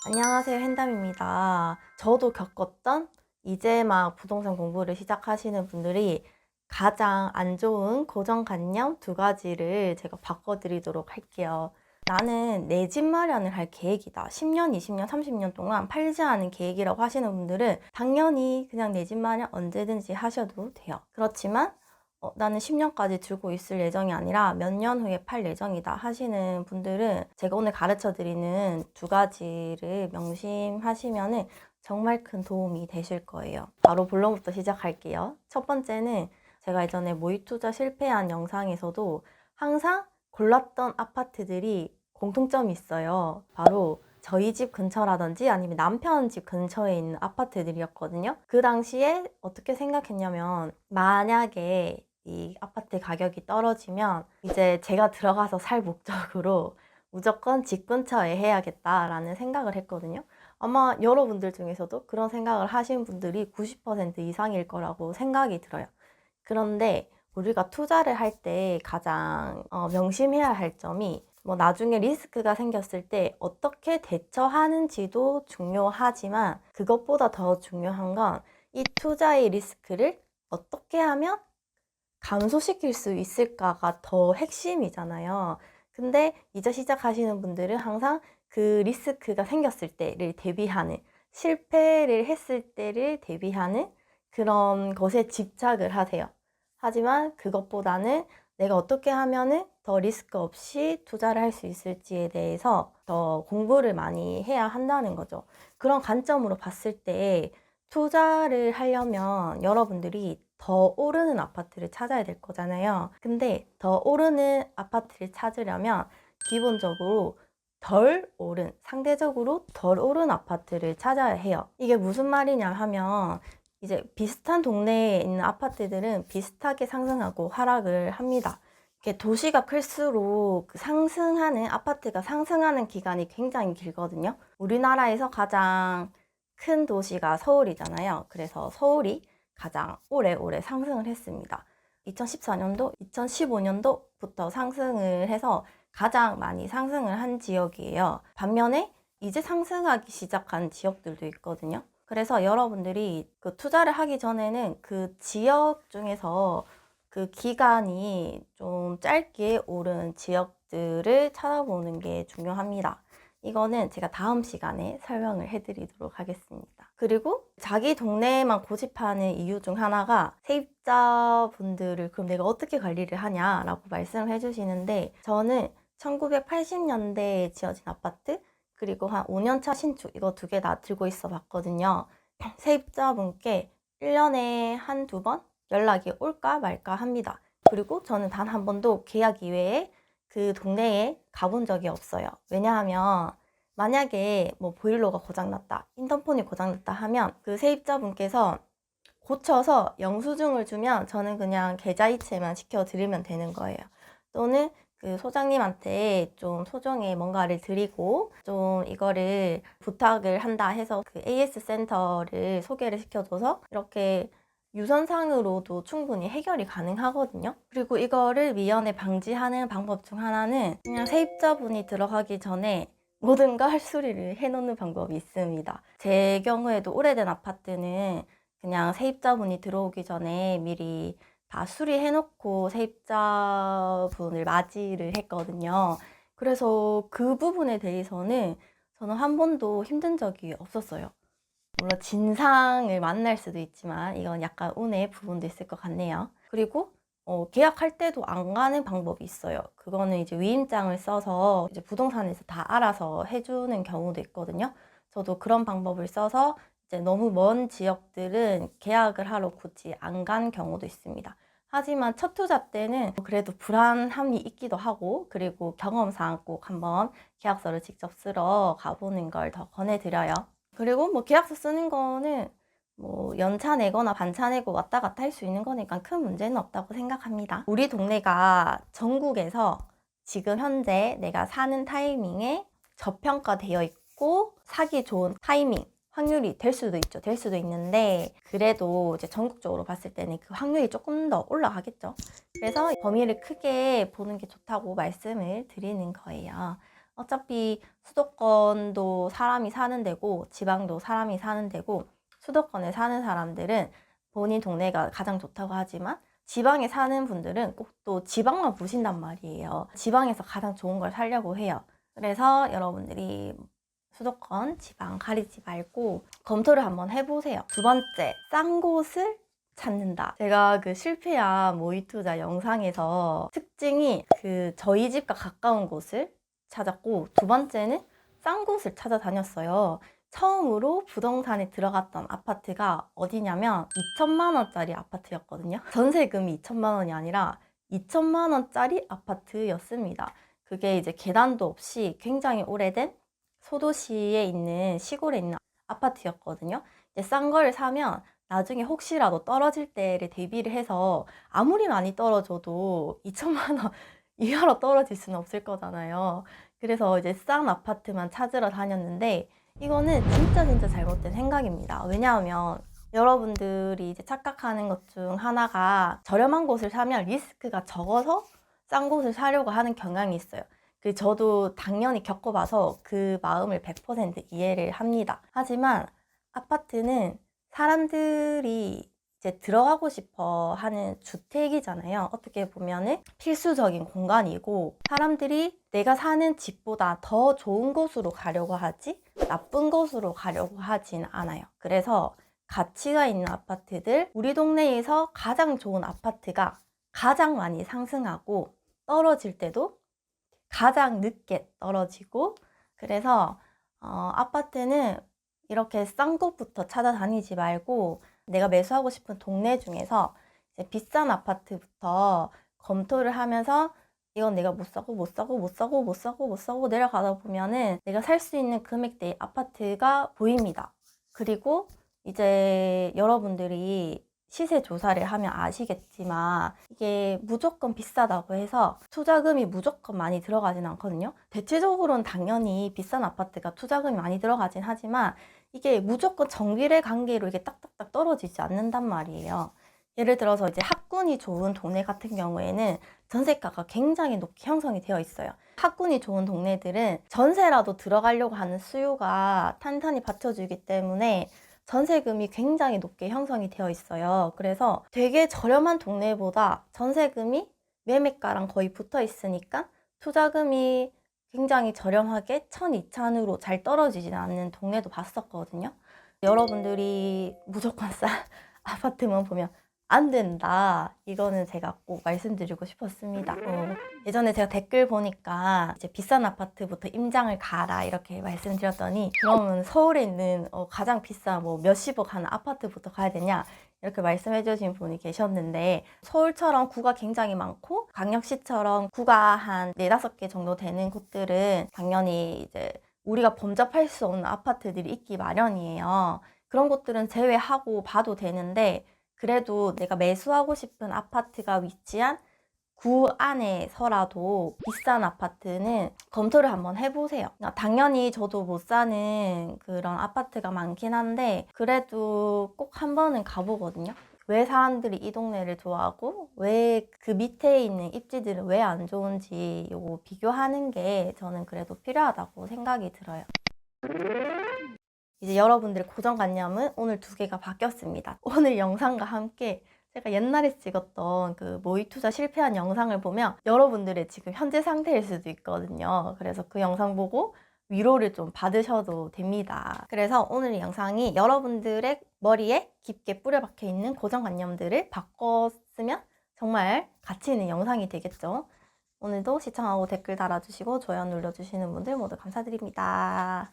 안녕하세요, hen담입니다. 저도 겪었던 이제 막 부동산 공부를 시작하시는 분들이 가장 안 좋은 고정관념 두 가지를 제가 바꿔드리도록 할게요. 나는 내 집 마련을 할 계획이다. 10년, 20년, 30년 동안 팔지 않은 계획이라고 하시는 분들은 당연히 그냥 내 집 마련 언제든지 하셔도 돼요. 그렇지만 나는 10년까지 들고 있을 예정이 아니라 몇 년 후에 팔 예정이다 하시는 분들은 제가 오늘 가르쳐 드리는 두 가지를 명심하시면은 정말 큰 도움이 되실 거예요. 바로 본론부터 시작할게요. 첫 번째는 제가 예전에 모의 투자 실패한 영상에서도 항상 골랐던 아파트들이 공통점이 있어요. 바로 저희 집 근처라든지 아니면 남편 집 근처에 있는 아파트들이었거든요. 그 당시에 어떻게 생각했냐면 만약에 이 아파트 가격이 떨어지면 이제 제가 들어가서 살 목적으로 무조건 집 근처에 해야겠다라는 생각을 했거든요. 아마 여러분들 중에서도 그런 생각을 하신 분들이 90% 이상일 거라고 생각이 들어요. 그런데 우리가 투자를 할 때 가장 명심해야 할 점이 나중에 리스크가 생겼을 때 어떻게 대처하는지도 중요하지만 그것보다 더 중요한 건 이 투자의 리스크를 어떻게 하면 감소시킬 수 있을까가 더 핵심이잖아요. 근데 이제 시작하시는 분들은 항상 그 리스크가 생겼을 때를 대비하는, 실패를 했을 때를 대비하는 그런 것에 집착을 하세요. 하지만 그것보다는 내가 어떻게 하면은 더 리스크 없이 투자를 할 수 있을지에 대해서 더 공부를 많이 해야 한다는 거죠. 그런 관점으로 봤을 때 투자를 하려면 여러분들이 더 오르는 아파트를 찾아야 될 거잖아요. 근데 더 오르는 아파트를 찾으려면 기본적으로 상대적으로 덜 오른 아파트를 찾아야 해요. 이게 무슨 말이냐 하면 이제 비슷한 동네에 있는 아파트들은 비슷하게 상승하고 하락을 합니다. 이게 도시가 클수록 아파트가 상승하는 기간이 굉장히 길거든요. 우리나라에서 가장 큰 도시가 서울이잖아요. 그래서 서울이 가장 오래오래 상승을 했습니다. 2014년도, 2015년도부터 상승을 해서 가장 많이 상승을 한 지역이에요. 반면에 이제 상승하기 시작한 지역들도 있거든요. 그래서 여러분들이 그 투자를 하기 전에는 그 지역 중에서 그 기간이 좀 짧게 오른 지역들을 찾아보는 게 중요합니다. 이거는 제가 다음 시간에 설명을 해드리도록 하겠습니다. 그리고 자기 동네에만 고집하는 이유 중 하나가 세입자분들을 그럼 내가 어떻게 관리를 하냐라고 말씀을 해주시는데 저는 1980년대에 지어진 아파트 그리고 한 5년차 신축 이거 두 개 다 들고 있어 봤거든요. 세입자분께 1년에 한두 번 연락이 올까 말까 합니다. 그리고 저는 단 한 번도 계약 이외에 그 동네에 가본 적이 없어요. 왜냐하면 만약에 보일러가 고장났다, 인터폰이 고장났다 하면 그 세입자분께서 고쳐서 영수증을 주면 저는 그냥 계좌이체만 시켜드리면 되는 거예요. 또는 그 소장님한테 좀 소정의 뭔가를 드리고 좀 이거를 부탁을 한다 해서 그 AS 센터를 소개를 시켜줘서 이렇게 유선상으로도 충분히 해결이 가능하거든요. 그리고 이거를 미연에 방지하는 방법 중 하나는 그냥 세입자분이 들어가기 전에 모든 걸 수리를 해놓는 방법이 있습니다. 제 경우에도 오래된 아파트는 그냥 세입자분이 들어오기 전에 미리 다 수리해놓고 세입자분을 맞이를 했거든요. 그래서 그 부분에 대해서는 저는 한 번도 힘든 적이 없었어요. 물론 진상을 만날 수도 있지만 이건 약간 운의 부분도 있을 것 같네요. 그리고 계약할 때도 안 가는 방법이 있어요. 그거는 이제 위임장을 써서 이제 부동산에서 다 알아서 해주는 경우도 있거든요. 저도 그런 방법을 써서 이제 너무 먼 지역들은 계약을 하러 굳이 안 간 경우도 있습니다. 하지만 첫 투자 때는 그래도 불안함이 있기도 하고 그리고 경험상 꼭 한번 계약서를 직접 쓰러 가보는 걸 더 권해드려요. 그리고 계약서 쓰는 거는 연차 내거나 반차 내고 왔다 갔다 할 수 있는 거니까 큰 문제는 없다고 생각합니다. 우리 동네가 전국에서 지금 현재 내가 사는 타이밍에 저평가되어 있고 사기 좋은 타이밍 확률이 될 수도 있죠. 될 수도 있는데 그래도 이제 전국적으로 봤을 때는 그 확률이 조금 더 올라가겠죠. 그래서 범위를 크게 보는 게 좋다고 말씀을 드리는 거예요. 어차피 수도권도 사람이 사는 데고 지방도 사람이 사는 데고 수도권에 사는 사람들은 본인 동네가 가장 좋다고 하지만 지방에 사는 분들은 꼭 또 지방만 보신단 말이에요. 지방에서 가장 좋은 걸 살려고 해요. 그래서 여러분들이 수도권, 지방 가리지 말고 검토를 한번 해보세요. 두 번째, 싼 곳을 찾는다. 제가 그 실패한 모의투자 영상에서 특징이 그 저희 집과 가까운 곳을 찾았고, 두 번째는 싼 곳을 찾아다녔어요. 처음으로 부동산에 들어갔던 아파트가 어디냐면 2천만 원짜리 아파트였거든요. 전세금이 2천만 원이 아니라 2천만 원짜리 아파트였습니다. 그게 이제 계단도 없이 굉장히 오래된 소도시에 있는 시골에 있는 아파트였거든요. 이제 싼 걸 사면 나중에 혹시라도 떨어질 때를 대비를 해서 아무리 많이 떨어져도 2천만 원 이하로 떨어질 수는 없을 거잖아요. 그래서 이제 싼 아파트만 찾으러 다녔는데 이거는 진짜 잘못된 생각입니다. 왜냐하면 여러분들이 이제 착각하는 것 중 하나가 저렴한 곳을 사면 리스크가 적어서 싼 곳을 사려고 하는 경향이 있어요. 저도 당연히 겪어봐서 그 마음을 100% 이해를 합니다. 하지만 아파트는 사람들이 이제 들어가고 싶어 하는 주택이잖아요. 어떻게 보면은 필수적인 공간이고 사람들이 내가 사는 집보다 더 좋은 곳으로 가려고 하지 나쁜 곳으로 가려고 하진 않아요. 그래서 가치가 있는 아파트들, 우리 동네에서 가장 좋은 아파트가 가장 많이 상승하고 떨어질 때도 가장 늦게 떨어지고, 그래서 아파트는 이렇게 싼 곳부터 찾아다니지 말고 내가 매수하고 싶은 동네 중에서 이제 비싼 아파트부터 검토를 하면서 이건 내가 못 사고 내려가다 보면은 내가 살 수 있는 금액대의 아파트가 보입니다. 그리고 이제 여러분들이 시세 조사를 하면 아시겠지만 이게 무조건 비싸다고 해서 투자금이 무조건 많이 들어가진 않거든요. 대체적으로는 당연히 비싼 아파트가 투자금이 많이 들어가진 하지만 이게 무조건 정비례 관계로 이게 딱딱딱 떨어지지 않는단 말이에요. 예를 들어서 이제 학군이 좋은 동네 같은 경우에는 전세가가 굉장히 높게 형성이 되어 있어요. 학군이 좋은 동네들은 전세라도 들어가려고 하는 수요가 탄탄히 받쳐주기 때문에 전세금이 굉장히 높게 형성이 되어 있어요. 그래서 되게 저렴한 동네보다 전세금이 매매가랑 거의 붙어 있으니까 투자금이 굉장히 저렴하게 1,200으로 잘 떨어지진 않는 동네도 봤었거든요. 여러분들이 무조건 싼 아파트만 보면 안 된다. 이거는 제가 꼭 말씀드리고 싶었습니다. 예전에 제가 댓글 보니까 이제 비싼 아파트부터 임장을 가라 이렇게 말씀드렸더니 그러면 서울에 있는 가장 비싼 뭐 몇십억 하는 아파트부터 가야 되냐 이렇게 말씀해 주신 분이 계셨는데, 서울처럼 구가 굉장히 많고 광역시처럼 구가 한 4-5개 정도 되는 곳들은 당연히 이제 우리가 범접할 수 없는 아파트들이 있기 마련이에요. 그런 곳들은 제외하고 봐도 되는데, 그래도 내가 매수하고 싶은 아파트가 위치한 구 안에서라도 비싼 아파트는 검토를 한번 해보세요. 당연히 저도 못 사는 그런 아파트가 많긴 한데 그래도 꼭 한 번은 가보거든요. 왜 사람들이 이 동네를 좋아하고 왜 그 밑에 있는 입지들은 왜 안 좋은지 요거 비교하는 게 저는 그래도 필요하다고 생각이 들어요. 이제 여러분들의 고정관념은 오늘 2개가 바뀌었습니다. 오늘 영상과 함께 제가 옛날에 찍었던 그 모의투자 실패한 영상을 보면 여러분들의 지금 현재 상태일 수도 있거든요. 그래서 그 영상 보고 위로를 좀 받으셔도 됩니다. 그래서 오늘 영상이 여러분들의 머리에 깊게 뿌려박혀 있는 고정관념들을 바꿨으면 정말 가치 있는 영상이 되겠죠. 오늘도 시청하고 댓글 달아주시고 좋아요 눌러주시는 분들 모두 감사드립니다.